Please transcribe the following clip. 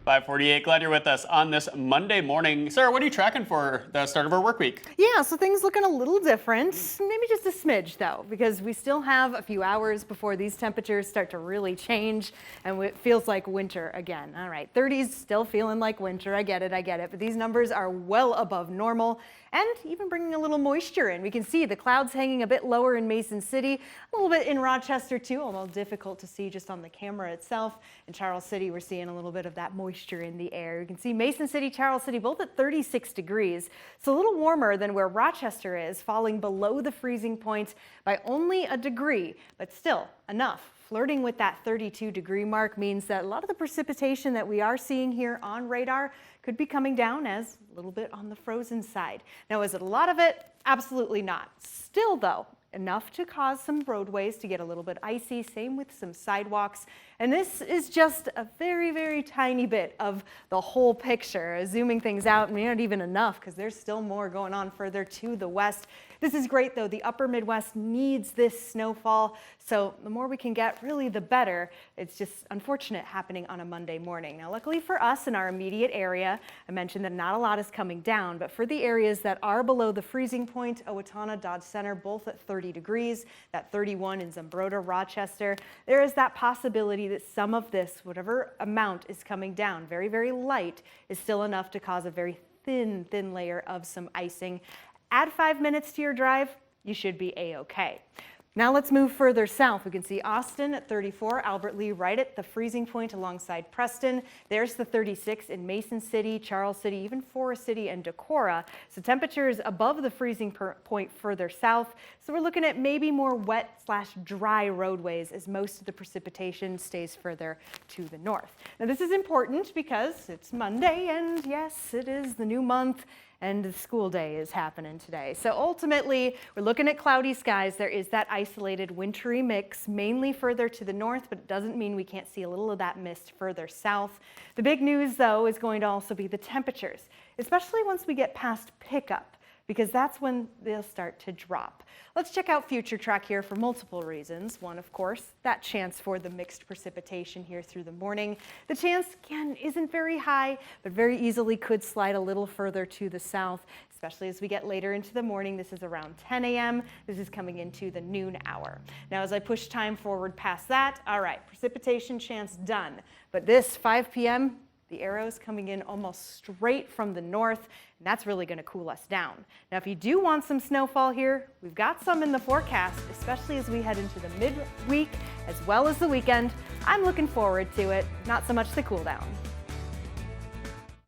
5:48. Glad you're with us on this Monday morning. Sarah, what are you tracking for the start of our work week? Yeah, so things looking a little different, maybe just a smidge though, because we still have a few hours before these temperatures start to really change and it feels like winter again. All right, 30s still feeling like winter. I get it, but these numbers are well above normal and even bringing a little moisture in. We can see the clouds hanging a bit lower in Mason City, a little bit in Rochester too, although difficult to see just on the camera itself. In Charles City, we're seeing a little bit of that moisture in the air. You can see Mason City, Charles City, both at 36 degrees. So a little warmer than where Rochester is, falling below the freezing point by only a degree, but still enough. Flirting with that 32-degree mark means that a lot of the precipitation that we are seeing here on radar could be coming down as a little bit on the frozen side. Now, is it a lot of it? Absolutely not. Still, though, enough to cause some roadways to get a little bit icy, same with some sidewalks. And this is just a very, very tiny bit of the whole picture. Zooming things out, not even enough because there's still more going on further to the west. This is great though. The upper Midwest needs this snowfall. So the more we can get, really the better. It's just unfortunate happening on a Monday morning. Now, luckily for us in our immediate area, I mentioned that not a lot is coming down, but for the areas that are below the freezing point, Owatonna, Dodge Center, both at 30 degrees, that 31 in Zumbrota, Rochester, there is that possibility that some of this, whatever amount is coming down, very, very light, is still enough to cause a very thin layer of some icing. Add 5 minutes to your drive, you should be a-okay. Now let's move further south. We can see Austin at 34, Albert Lee right at the freezing point alongside Preston. There's the 36 in Mason City, Charles City, even Forest City and Decorah. So temperatures above the freezing point further south. So we're looking at maybe more wet/dry roadways as most of the precipitation stays further to the north. Now this is important because it's Monday and yes, it is the new month. And the school day is happening today. So ultimately, we're looking at cloudy skies. There is that isolated wintry mix, mainly further to the north, but it doesn't mean we can't see a little of that mist further south. The big news, though, is going to also be the temperatures, especially once we get past pickup, because that's when they'll start to drop. Let's check out Future Track here for multiple reasons. One, of course, that chance for the mixed precipitation here through the morning. The chance, again, isn't very high, but very easily could slide a little further to the south, especially as we get later into the morning. This is around 10 a.m. This is coming into the noon hour. Now, as I push time forward past that, all right, precipitation chance done. But this 5 p.m., the arrows coming in almost straight from the north, and that's really going to cool us down. Now, if you do want some snowfall here, we've got some in the forecast, especially as we head into the midweek as well as the weekend. I'm looking forward to it, not so much the cool down.